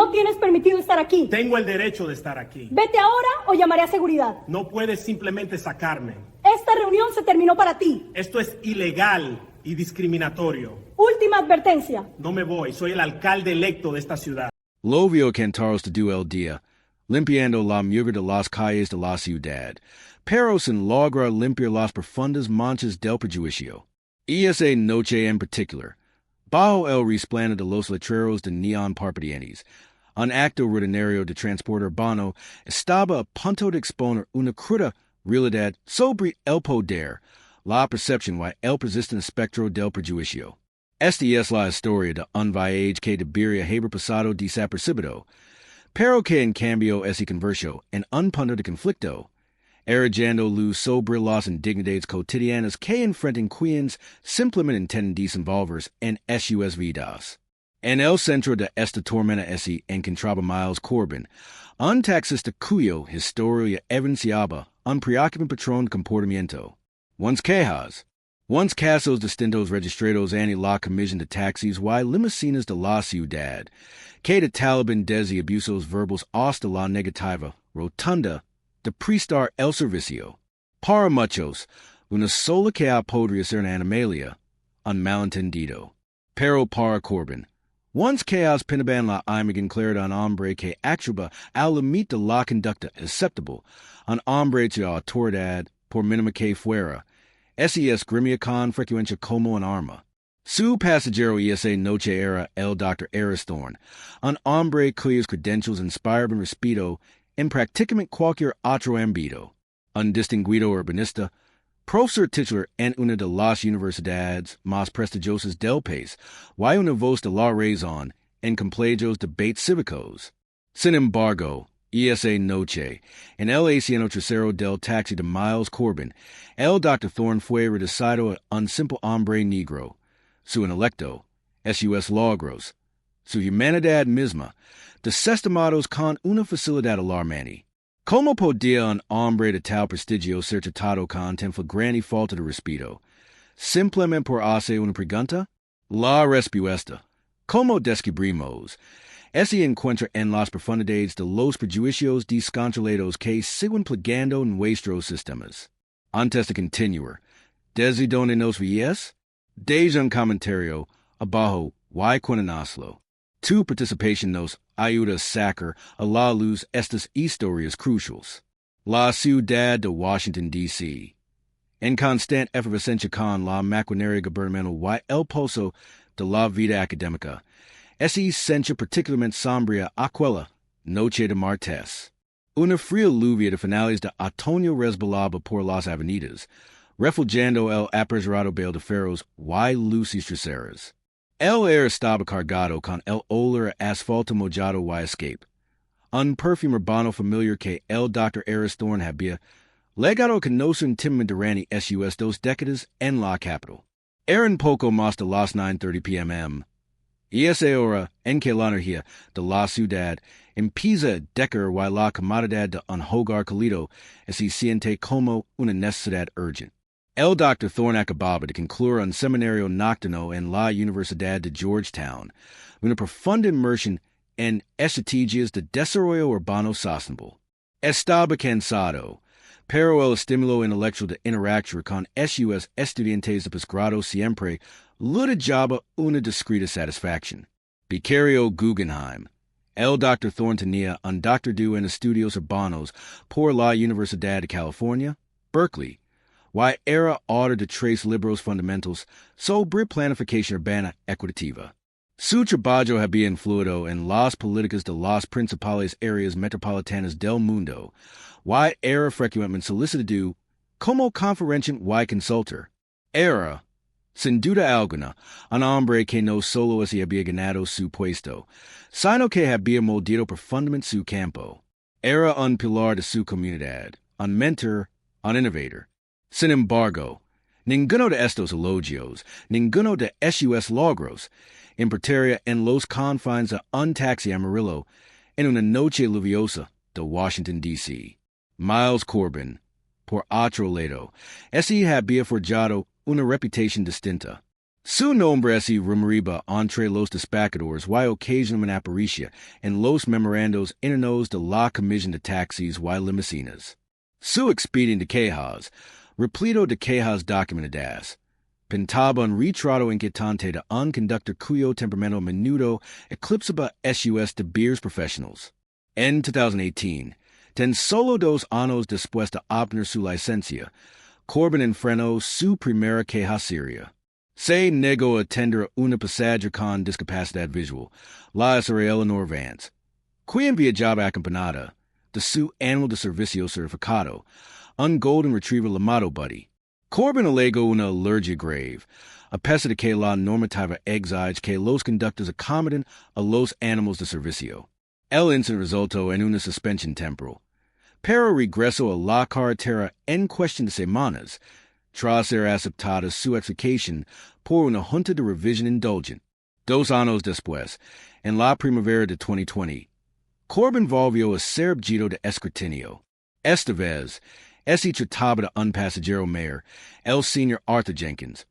No tienes permitido estar aquí. Tengo el derecho de estar aquí. Vete ahora o llamaré a seguridad. No puedes simplemente sacarme. Esta reunión se terminó para ti. Esto es ilegal y discriminatorio. Última advertencia. No me voy, soy el alcalde electo de esta ciudad. Lovio cantaros de du el día, limpiando la mugre de las calles de la ciudad, pero sin lograr limpiar las profundas manchas del prejuicio. Y esa noche en particular, bajo el resplandor de los letreros de neón parpadeantes, un acto rutinario de transporte urbano estaba a punto de exponer una cruda realidad sobre el poder, la percepción y el persistente espectro del prejuicio. Esta es la historia de un viaje que debería haber pasado desapercibido, pero que en cambio se convirtió en un punto de conflicto, erigendo luz sobre las indignidades cotidianas que enfrentan quienes simplemente intenten desenvolverse en sus vidas. En el centro de esta tormenta se encontraba Miles Corbin, un taxista cuyo historia evidenciaba un preocupante patrón de comportamiento. Once casos distintos registrados en la comisión de taxis y limusinas de la ciudad, que de Taliban desde abusos verbos hasta la negativa rotunda de prestar el servicio. Para muchos, una sola que podría ser una anomalía, un malentendido. Pero para Corbin, once que has pinaban la imagen clara de un hombre que actúa al límite de la conducta aceptable, un hombre de autoridad, por mínima que fuera, ese es grimia con frecuencia como un arma. Su pasajero esa noche era el Dr. Aristorn, un hombre cuyos credentials inspiraban respeto en prácticamente cualquier otro ámbito. Un distinguido urbanista, profesor titular en una de las universidades más prestigiosas del país, y una voz de la razón en complejos debates cívicos. Sin embargo, esa noche, en el asiento trasero del taxi de Miles Corbin, el Dr. Thorne fue reducido a un simple hombre negro. Su intelecto, sus logros, su humanidad misma, desestimados con una facilidad alarmante. ¿Cómo podía un hombre de tal prestigio ser tratado con tan flagrante falta de respeto? Simplemente por hacer una pregunta? La respuesta, ¿cómo descubrimos? Se encuentra en las profundidades de los prejuicios descontrolados que siguen plagando nuestros sistemas. Antes de continuar, ¿desde dónde nos ves? Deja un comentario abajo y cuéntanoslo. Tu participación nos ayuda a sacar a la luz estas historias cruciales. La ciudad de Washington, D.C. En constante efervescencia con la maquinaria gubernamental y el pulso de la vida académica, esa sencha particularmente sombría aquella noche de martes. Una fría lluvia de finales de otoño resbalaba por las avenidas, refugiando el apresurado velo de faros y luces traseras. El aire estaba cargado con el olor a asfalto mojado y escape, un perfume urbano familiar que el Dr. Aristorn había legado a conocer intimamente durante sus 2 décadas en la capital. Eran poco más de las 9:30 p.m. Y esa hora en que la energía de la ciudad empieza a decaer y la comodidad de un hogar cálido se siente como una necesidad urgente. El Dr. Thorne acababa de concluir un seminario nocturno en la Universidad de Georgetown, una profunda inmersión en estrategias de desarrollo urbano sostenible. Estaba cansado, pero el estímulo intelectual de interactuar con sus estudiantes de posgrado siempre le daba una discreta satisfacción. Vicario Guggenheim. El Dr. Thorne tenía un doctorado en estudios urbanos por la Universidad de California, Berkeley, y era autor de 3 libros fundamentals sobre planificación urbana equitativa. Su trabajo había influido en las políticas de las principales áreas metropolitanas del mundo, y era frecuentemente solicitado como conferenciante y consultor. Era, sin duda alguna, un hombre que no solo se había ganado su puesto, sino que había moldado profundamente su campo. Era un pilar de su comunidad, un mentor, un innovator. Sin embargo, ninguno de estos elogios, ninguno de sus logros, importaría en los confines de un taxi amarillo en una noche lluviosa de Washington, D.C. Miles Corbin, por otro lado, ese había forjado una reputación distinta. Su nombre es y rumoriba entre los despacadores y occasionalmente aparicia en los memorandos internos de la comisión de taxis y limusinas. Su expediente de quejas, repleto de quejas documentadas, pintaba un retrato inquietante de un conductor cuyo temperamento menudo eclipsaba sus deberes profesionales. En 2018, tan solo 2 años después de obtener su licencia, Corbin enfrentó su primera queja seria. Se negó a atender a una pasajera con discapacidad visual, la Sra. Eleanor Vance, quien viajaba acompañada de su animal de servicio certificado, un golden retriever llamado Buddy. Corbin alegó una alergia grave, a pesar de que la normativa exige que los conductores acomoden a los animales de servicio. El incidente resultó en una suspensión temporal, pero regresó a la carretera en cuestión de semanas, tras ser aceptada su explicación por una junta de revisión indulgente. 2 años después, en la primavera de 2020, Corbin volvió a ser objeto de escrutinio. Esta vez, se trataba de un pasajero mayor, el señor Arthur Jenkins,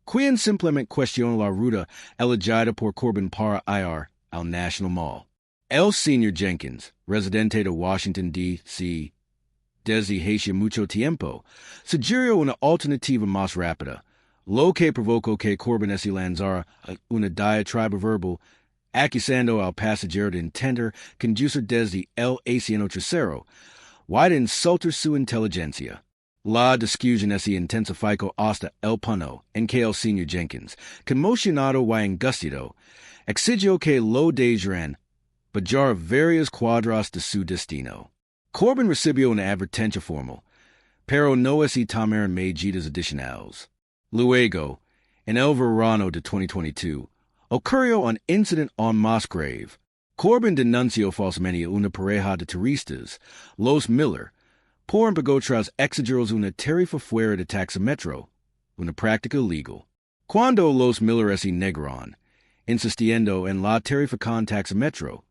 quien simplemente cuestionó la ruta elegida por Corbin para ir al National Mall. El señor Jenkins, residente de Washington, D.C., desde hace mucho tiempo, sugirió una alternativa más rápida, lo que provocó que Corbin se lanzara una diatriba verbal acusando al pasajero de intender conducir desde el asiento trasero, y de insultar su inteligencia. La discusión se intensificó hasta el punto en que el señor Jenkins, conmocionado y angustiado, exigió que lo dejaran viajar varias cuadras de su destino. Corbin recibió una advertencia formal, pero no se tomaron medidas adicionales. Luego, en el verano de 2022, ocurrió un incidente aún más grave. Corbin denunció falsamente a una pareja de turistas, los Miller, por empezar tras exigirles una tarifa fuera de taxímetro, una práctica ilegal. Cuando los Miller se negaron, insistiendo en la tarifa con taxímetro,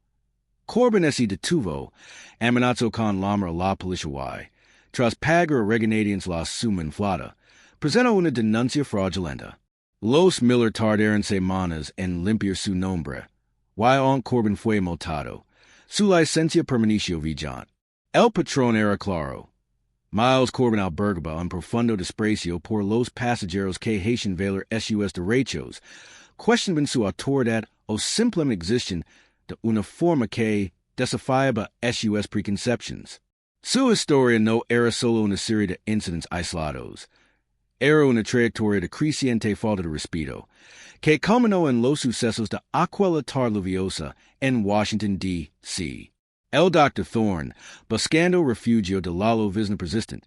Corbin se detuvo, amenazó con llamar a la policía y, tras pagar a regañadientes la suma inflada, presentó una denuncia fraudulenta. Los Miller tardaron semanas en limpiar su nombre, y Corbin fue multado. Su licencia permaneció vigente. El patrón era claro. Miles Corbin albergaba un profundo desprecio por los pasajeros que hacían valer sus derechos, cuestionaban su autoridad o simplemente existían de una forma que desafiaba sus preconcepciones. Su historia no era solo una serie de incidentes aislados. Era una trayectoria de creciente falta de respeto, que culminó en los sucesos de aquella tarde lluviosa en Washington, D.C. El Dr. Thorne, buscando refugio de la llovizna persistente,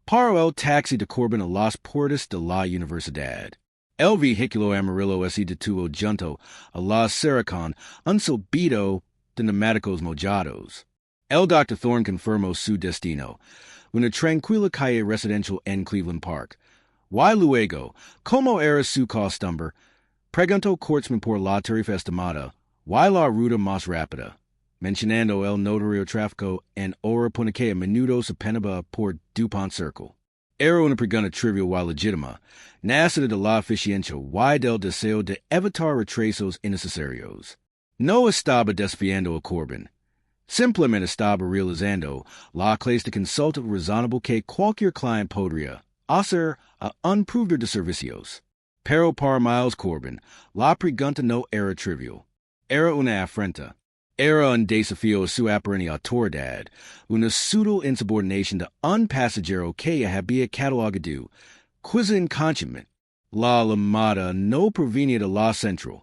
paró el taxi de Corbin a las puertas de la universidad. El vehículo amarillo se detuvo junto a la acera con un silbido de neumáticos mojados. El Dr. Thorne confirmó su destino, una tranquila calle residencial en Cleveland Park. Y luego, como era su costumbre, preguntó Kurtzman por la tarifa estimada y la ruta más rápida, mencionando el notorio tráfico en hora punta que a menudo se penaba por DuPont Circle. Era una pregunta trivial y legítima, nacida de la eficiencia y del deseo de evitar retrasos innecesarios. No estaba desviando a Corbin. Simplemente estaba realizando la clase de consulta razonable que cualquier cliente podría hacer a un proveedor de servicios. Pero para Miles Corbin, la pregunta no era trivial. Era una afrenta. Era un desafío a su aparente autoridad, una sutil insubordinación de un pasajero que había catalogado, quasi inconscientemente. La llamada no provenía de la central.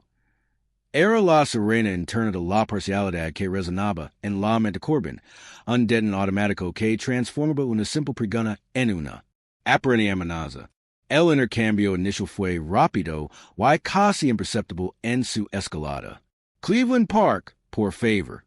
Era la serena interna de la parcialidad que resonaba en la mente de Corbin, un detonante automático que transformaba una simple pregunta en una aparente amenaza. El intercambio inicial fue rápido y casi imperceptible en su escalada. Cleveland Park, por favor,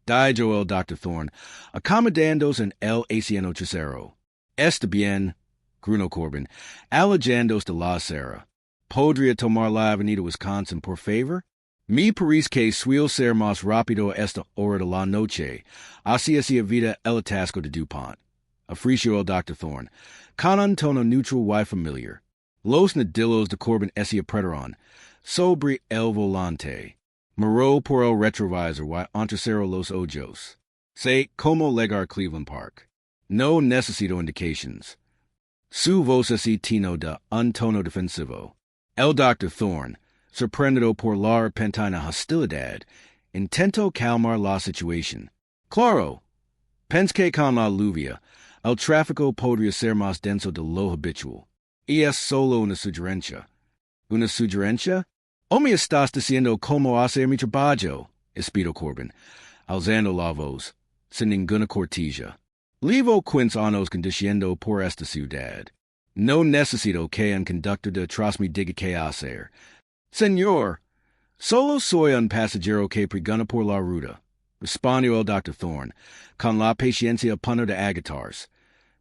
dijo el Dr. Thorne, acomodándose en el asiento trasero. Está bien, gruñó Corbin, alejándose de la acera. ¿Podría tomar la avenida Wisconsin, por favor? Me parece que suele ser más rápido a esta hora de la noche. Así se evita el atasco de DuPont. Ofreció el Dr. Thorne, con un tono neutral y familiar. Los nadillos de Corbin esse preteron, sobre el volante. Miró por el retrovisor y entrecero los ojos. Say, como llegar Cleveland Park. No necesito indications. Su voz así tino de un tono defensivo. El Dr. Thorne, sorprendido por la repentina hostilidad, intentó calmar la situación. Claro, pensé con la lluvia, el tráfico podría ser más denso de lo habitual. Y es solo una sugerencia. ¿Una sugerencia? ¿O me estás diciendo cómo hacer mi trabajo? Espero Corbin, alzando la voz, sin ninguna cortesía. Levo 15 años conduciendo por esta ciudad. No necesito que un conductor de atrás me diga qué hacer. Señor, solo soy un pasajero que pregunta por la ruta, respondió el Dr. Thorne, con la paciencia a punto de agatarse,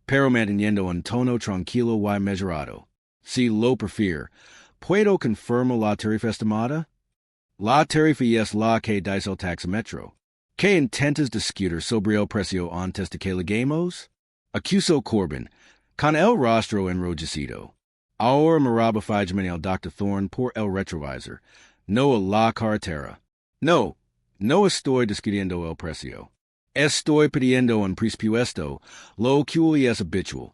pero manteniendo un tono tranquilo y mesurado. Si lo prefiere, ¿puedo confirmar la tarifa estimada? La tarifa es la que dice el taxímetro. ¿Qué intentas discutir sobre el precio antes de que lleguemos? Acusó Corbin, con el rostro enrojecido. Ahora miraba fijamente al Dr. Thorne por el retrovisor, no a la carretera. No estoy discutiendo el precio. Estoy pidiendo un presupuesto, lo cual es habitual.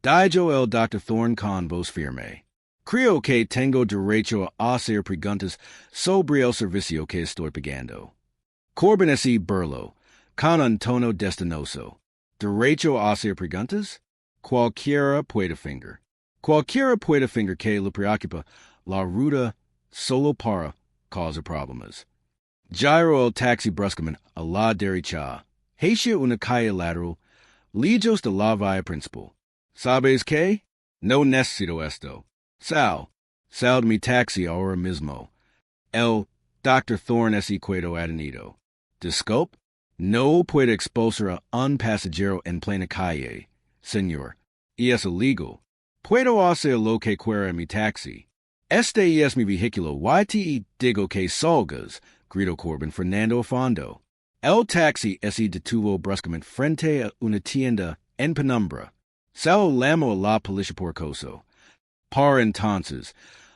Dijo el Dr. Thorne con voz firme. Creo que tengo derecho a hacer preguntas sobre el servicio que estoy pagando. Corbin así burló, con un tono destinoso. ¿Derecho a hacer preguntas? Cualquiera puede fingir. Cualquiera puede fingir que le preocupa la ruta solo para causar problemas. Giro el taxi bruscamente a la derecha. Hacia una calle lateral, lejos de la vía principal. ¿Sabes qué? No necesito esto. Sal de mi taxi ahora mismo. El Dr. Thorne es quedo adenido. Disculpe, no puede expulsar a un pasajero en plena calle, señor. Y es ilegal. Puedo hacer lo que quiera en mi taxi. Este es mi vehículo. Y digo que salgas, gritó Corbin, frenando a fondo. El taxi se detuvo bruscamente frente a una tienda en penumbra. Salió llamó a la policía por acoso. Para entonces,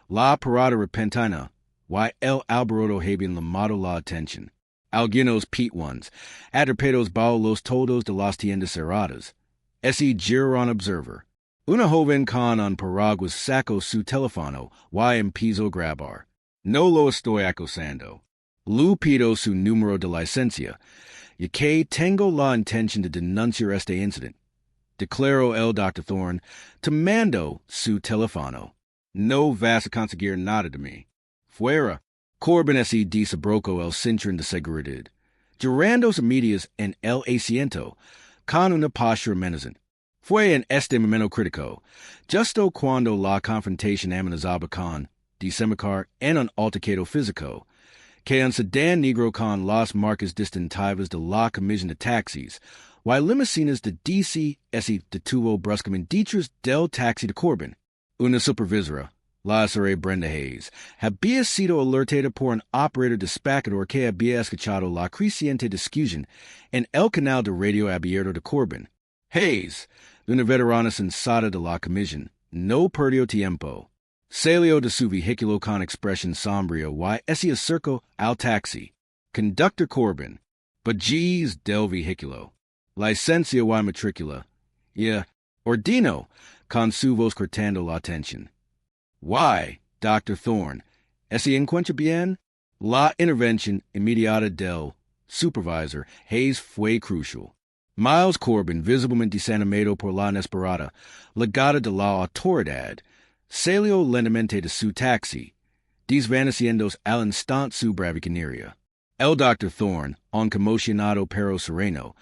la parada repentina y el alboroto habían llamado la atención. Algunos petuanos, atrapados bajo los toldos de las tiendas cerradas. Se giraron a observar. Una joven con un paraguas sacó su teléfono y empezó a grabar. No lo estoy acosando. Le pido su número de licencia, y que tengo la intención de denunciar este incidente. Declaró el Dr. Thorne, tomando su teléfono. No vas a conseguir nada de mí. Fuera. Corbin se desabrocó el cinturón de seguridad, girando medias en el asiento, con una postura amenazante. Fue en este momento crítico, justo cuando la confrontación amenazaba con desembocar en un altercado físico, que un sedán negro con las marcas distintivas de la comisión de taxis y limusinas de DC se detuvo bruscamente detrás del taxi de Corbin. Una supervisora, la Sra. Brenda Hayes, había sido alertada por un operador despachador que había escuchado la creciente discusión en el canal de radio abierto de Corbin. Hayes, una veterana sensata de la comisión, no perdió tiempo. Salió de su vehículo con expresión sombría y se acercó al taxi. Conductor Corbin, Bajis del vehículo, licencia y matrícula, y ordeno, con su voz cortando la atención. Why, Dr. Thorne, ¿se encuentra bien? La intervención inmediata del supervisor Hayes fue crucial. Miles Corbin, visiblemente desanimado por la inesperada legada de la autoridad, salió lentamente de su taxi, desvaneciendo al instante su bravicanería. El Dr. Thorne, un conmocionado pero sereno,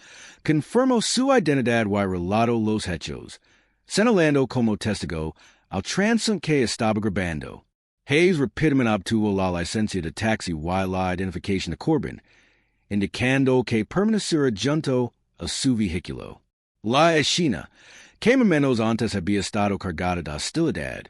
confirmó su identidad y relató los hechos, señalando como testigo al transeúnte que estaba grabando. Hayes rápidamente obtuvo la licencia de taxi y la identificación de Corbin, indicando que permaneciera junto a su vehículo. La escena, que momentos antes había estado cargada de hostilidad,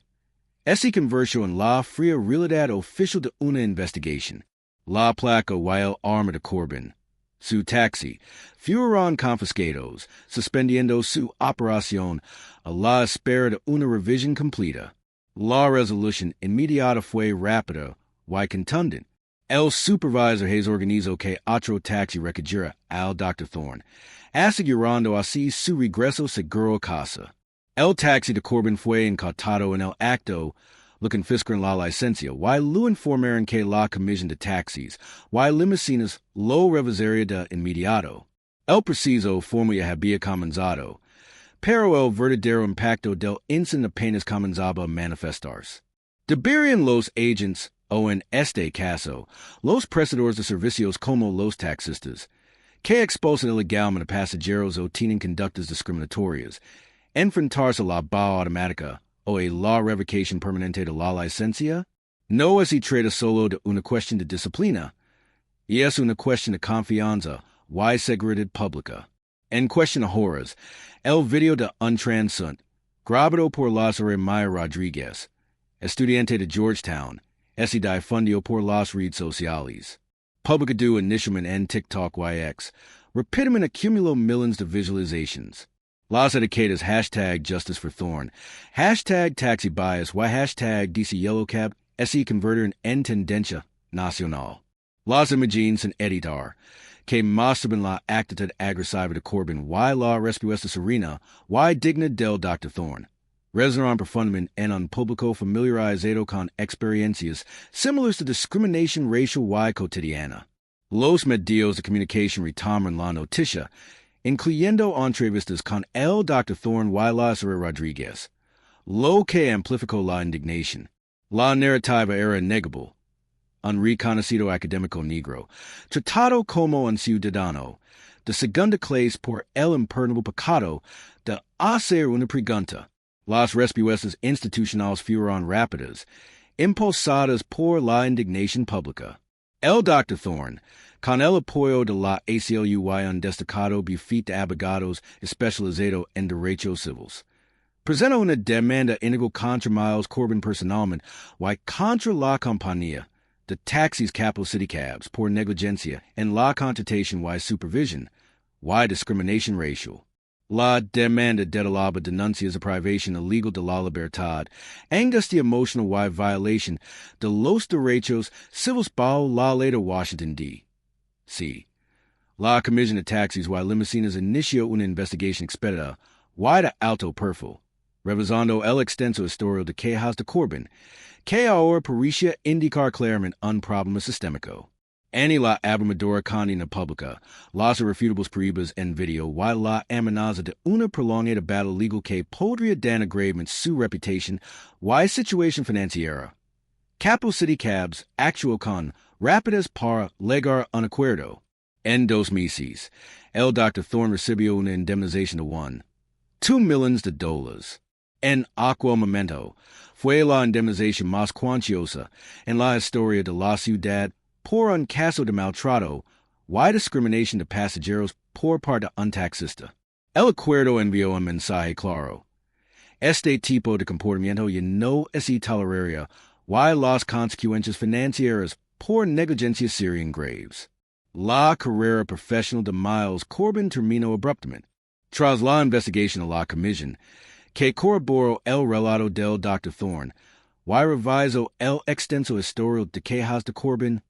se convirtió en la fría realidad oficial de una investigación. La placa y el arma de Corbin, su taxi, fueron confiscados, suspendiendo su operación a la espera de una revisión completa. La resolution inmediata fue rápida y contundente. El supervisor has organizado que otro taxi recogiera al Dr. Thorne, asegurando así su regreso seguro a casa. El taxi de Corbin fue incautado en el acto, looking fiscal en la licencia, y lo informaron que la comisión de taxis, y limusinas lo revisaría de inmediato. El preciso forma ya había comenzado, pero el verdadero impacto del incidente apenas comenzaba a manifestarse. Deberían los agents, o en este caso, los prestadores de servicios como los taxistas, que expulsan ilegalmente pasajeros o tienen conductas discriminatorias, enfrentarse a la baja automática o a la revocación permanente de la licencia? No se trata solo de una cuestión de disciplina, y es una cuestión de confianza y seguridad pública. En cuestión de horas, el video de un transeúnte, grabado por Lázaro Maya Rodríguez, estudiante de Georgetown, es difundido por las redes sociales. Publicado inicialmente en TikTok y X, rápidamente acumuló millones de visualizations. Las etiquetas hashtag Justice for Thorne, hashtag Taxi Bias y hashtag DC Yellow Cab se convirtieron en tendencia nacional. Las imágenes sin editar, que muestran la actitud agresiva de Corbin y la respuesta serena y digna del Dr. Thorne, resonaron profundamente en un público familiarizado con experiencias similares de discriminación racial y cotidiana. Los medios de comunicación retoman la noticia, incluyendo entrevistas con el Dr. Thorne y Lázaro Rodríguez, lo que amplificó la indignación. La narrativa era innegable. Un reconocido académico negro, tratado como un ciudadano de segunda clase por el imperdonable pecado de hacer una pregunta. Las respuestas institucionales fueron rápidas, impulsadas por la indignación pública. El Dr. Thorne, con el apoyo de la ACLU y un destacado bufete de abogados especializado en derechos civiles, presenta una demanda integral contra Miles Corbin personalmente y contra la compañía de taxis Capital City Cabs por negligencia en la contratación y supervisión y discriminación racial. La demanda detalaba denuncias de privación ilegal de la libertad, angustia emocional y violación de los derechos civiles bajo la ley de Washington, D.C. La Comisión de Taxis y Limusinas inició una investigación expedita y de alto perfil, revisando el extenso historial de quejas de Corbin, que ahora parecía indicar claramente un problema sistémico. En la abrumadora condena pública, las irrefutables pruebas en video y la amenaza de una prolongada batalla legal que podría dañar gravemente su reputación y situación financiera. Capital City Cabs actuó con rapidez para llegar a un acuerdo. En 2 meses, el Dr. Thorne recibió una indemnización de $2 millones. En aquel momento, fue la indemnización más cuantiosa en la historia de la ciudad por un caso de maltrato y discriminación de pasajeros por parte de un taxista. El acuerdo envió un mensaje claro. Este tipo de comportamiento ya no se toleraría y las consecuencias financieras por negligencia serían graves. La carrera profesional de Miles Corbin terminó abruptamente. Tras la investigación de la comisión, que corroboró el relato del Dr. Thorne y revisó el extenso historial de quejas de Corbin,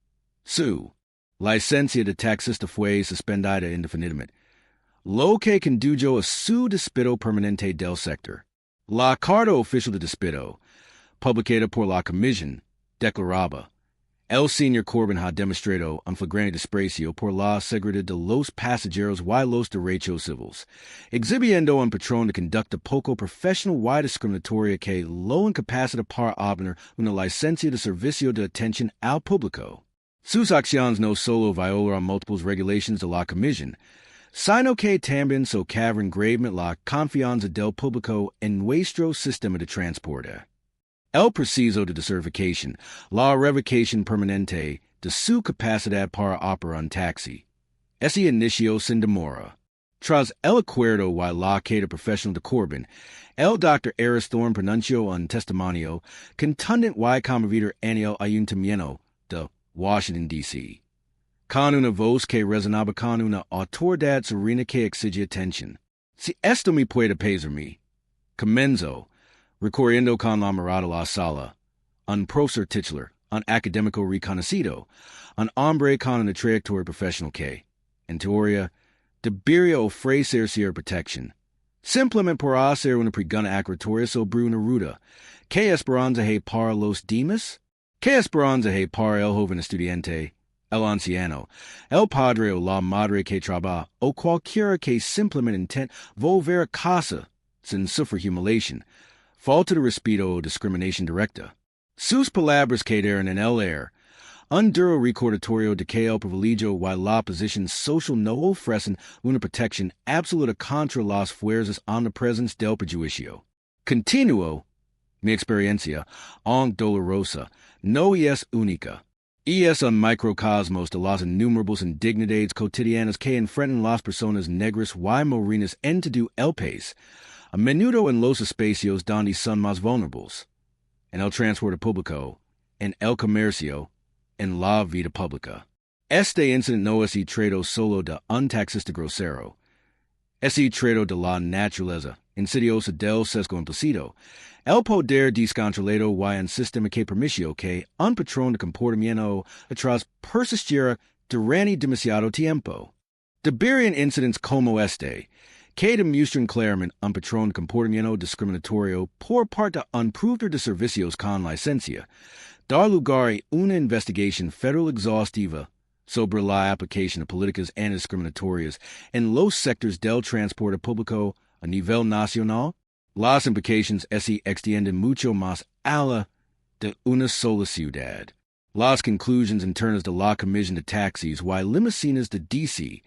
su licencia de taxista fue suspendida indefinidamente, lo que condujo a su despido permanente del sector. La carta oficial de despido, publicada por la comisión, declaraba: el señor Corbin ha demostrado un flagrante desprecio por la seguridad de los pasajeros y los derechos civiles, exhibiendo un patrón de conducta poco profesional y discriminatoria que lo incapacita para obtener una licencia de servicio de atención al público. Sus acciones no solo violaron múltiples regulaciones de la comisión, sino que también socavan gravemente la confianza del público en nuestro sistema de transporte. El proceso de decertificación, la revocación permanente de su capacidad para operar un taxi, se inició sin demora. Tras el acuerdo y la queda profesional de Corbin, el Dr. Eris Thorne pronunció un testimonio contundente y conmovedor en el ayuntamiento de Washington, D.C., con una voz que resonaba con una autoridad serena que exigía atención. Si esto me puede pesar mí, comenzó, recorriendo con la mirada la sala, un profesor titular, un académico reconocido, un hombre con una trayectoria profesional que, en teoría, debería ofrecer protección, simplemente por hacer una pregunta aclaratoria sobre una ruta. ¿Qué esperanza hay para los demás? ¿Qué esperanza hay para el joven estudiante, el anciano, el padre o la madre que trabaja, o cualquiera que simplemente intenta volver a casa sin sufrir humiliación, falta de respeto o discriminación directa? Sus palabras quedaron en el aire, un duro recordatorio de que el privilegio y la posición social no ofrecen una protección absoluta contra las fuerzas omnipresentes del prejuicio. Continuo, mi experiencia, aunque dolorosa, no es única. Y es un microcosmos de las innumerables indignidades cotidianas que enfrentan las personas negras y morenas en todo el país, a menudo en los espacios donde son más vulnerables, en el transporte público, en el comercio, en la vida pública. Este incidente no es trato solo de un taxista grosero, es trato de la naturaleza insidiosa del sesgo implícito, el poder descontrolado y un sistema que permitió que un patrón de comportamiento atrás persistiera durante demasiado tiempo. Deberían incidentes como este, que demuestran claramente un patrón de comportamiento discriminatorio por parte de un proveedor de servicios con licencia, dar lugar a una investigación federal exhaustiva sobre la aplicación de políticas antidiscriminatorias en los sectores del transporte público a nivel nacional. Las implicaciones se extienden mucho más allá de una sola ciudad. Las conclusiones internas de la Comisión de Taxis y Limusinas de D.C.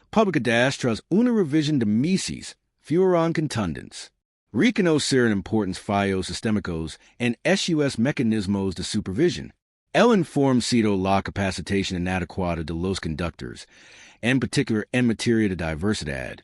publicadas tras una revisión de meses fueron contundentes. Reconocer importantes fallos sistémicos en esos mecanismos de supervisión. El informe citó la capacitación inadecuada de los conductores, en particular en materia de diversidad,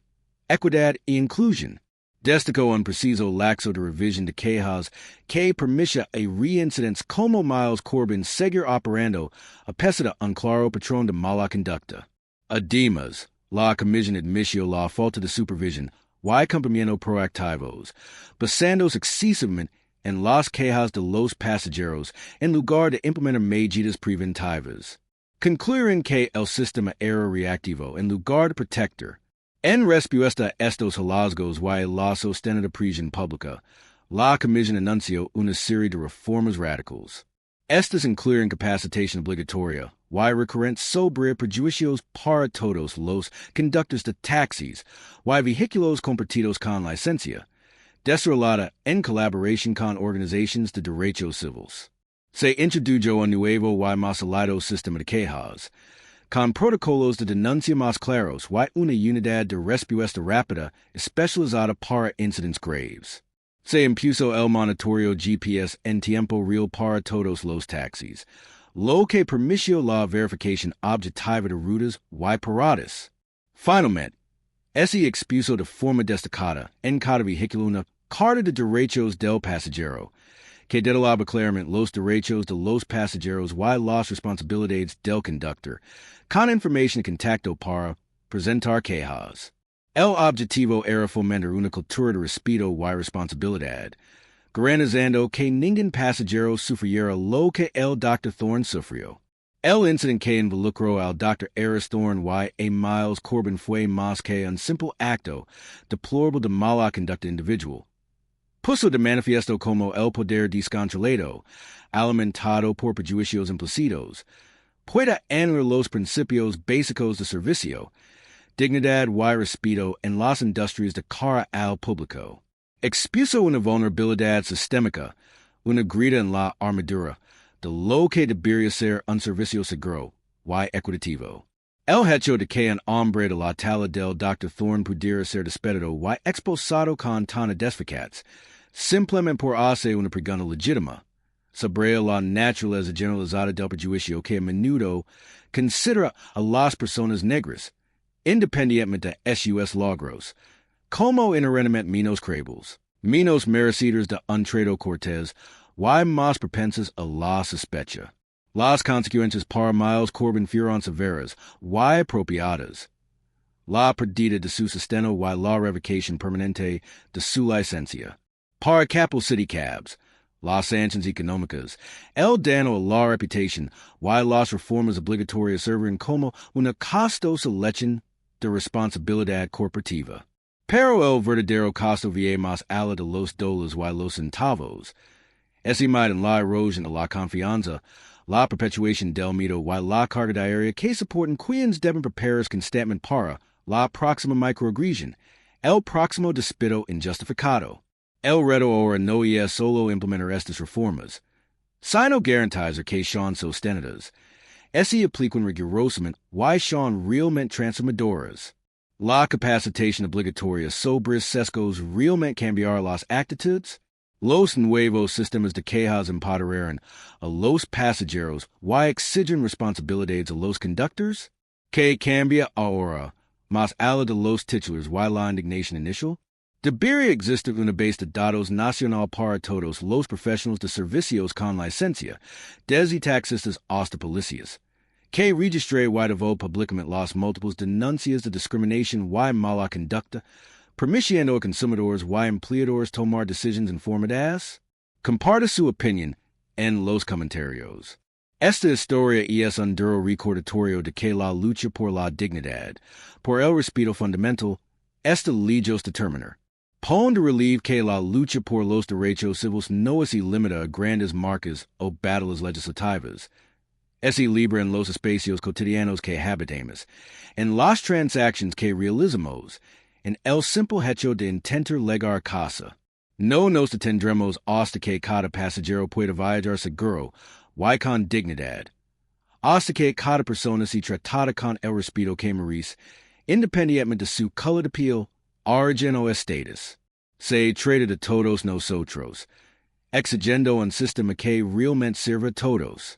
equidad e inclusión. Destacó un preciso laxo de revisión de quejas que permite a reincidentes como Miles Corbin seguir operando a pesar de un claro patrón de mala conducta. Además, la comisión admitió la falta de supervisión y cumplimiento proactivos, basándose excesivamente en las quejas de los pasajeros en lugar de implementar medidas preventivas. Concluyen que el sistema era reactivo en lugar de protector. En respuesta a estos hallazgos y la sostenida presión pública, la Comisión anunció una serie de reformas radicales. Estas incluyen capacitación obligatoria y recurrente sobre prejuicios para todos los conductores de taxis y vehículos compartidos con licencia, desarrollada en colaboración con organizaciones de derechos civiles. Se introdujo un nuevo y más elevado sistema de quejas, con protocolos de denuncia más claros y una unidad de respuesta rápida especializada para incidentes graves. Se impuso el monitoreo GPS en tiempo real para todos los taxis, lo que permitió la verificación objetiva de rutas y paradas. Finalmente, se expuso de forma destacada en cada vehículo una carta de derechos del pasajero, que detalaba claramente los derechos de los pasajeros y las responsabilidades del conductor, con información de contacto para presentar quejas. El objetivo era fomentar una cultura de respeto y responsabilidad, garantizando que ningún pasajero sufriera lo que el Dr. Thorne sufrió. El incidente que involucró al Dr. Eris Thorne y a Miles Corbin fue más que un simple acto deplorable de mala conducta individual. Puso de manifiesto como el poder descontrolado, alimentado por prejuicios implícitos, puede anular los principios básicos de servicio, dignidad y respeto en las industrias de cara al público. Expuso una vulnerabilidad sistémica, una grita en la armadura, de lo que debería ser un servicio seguro y equitativo. El hecho de que un hombre de la talla del Dr. Thorne pudiera ser despedido y expulsado con tan desfacats, simplemente por hacer una pregunta legítima, sobre la naturaleza generalizada del prejuicio que a menudo considera a las personas negras, independientemente de sus logros, como inherentemente menos creíbles, menos merecidas de un trato cortés y más propensas a la sospecha. Las consecuencias para Miles Corbin fueron severas y apropiadas. La pérdida de su sustento y la revocación permanente de su licencia. Para capo city cabs, las anchas económicas, el dano a la reputación, y las reformas obligatorias sirven como una costosa lección de responsabilidad corporativa. Pero el verdadero costo viene más allá de los dólares y los centavos. Ese mide en la erosion de la confianza, la perpetuación del mito y la carga diaria que soportan quienes deben prepararse constantemente para la próxima microagresión, el próximo despido injustificado. El reto ahora no es solo implementar estas reformas, sino garantizar que son sostenidas. Ese aplican rigurosamente y son realmente transformadoras. La capacitación obligatoria sobre sesgos realmente cambiar las actitudes. Los nuevos sistemas de quejas empoderan a los pasajeros y exigen responsabilidades a los conductores. Que cambia ahora, más allá de los titulares y la indignación inicial. Debería existir una base de datos nacional para todos los profesionales de servicios con licencia, desde taxistas hasta policías, que registre y divulgue públicamente las múltiples denuncias de discriminación y mala conducta, permitiendo a consumidores y empleadores tomar decisiones informadas. Comparte su opinión en los comentarios. Esta historia es un duro recordatorio de que la lucha por la dignidad, por el respeto fundamental, esta lejos de terminar. Pon de relieve que la lucha por los derechos civiles no se limita a grandes marcas o batallas legislativas. Es libre en los espacios cotidianos que habitamos, en las transacciones que realizamos, en el simple hecho de intentar llegar a casa. No nos detendremos hasta que cada pasajero pueda viajar seguro y con dignidad, hasta que cada persona se tratada con el respeto que merece, independientemente de su color de piel, origen o estatus. Se trata de todos nosotros, exigiendo un sistema que realmente sirva a todos.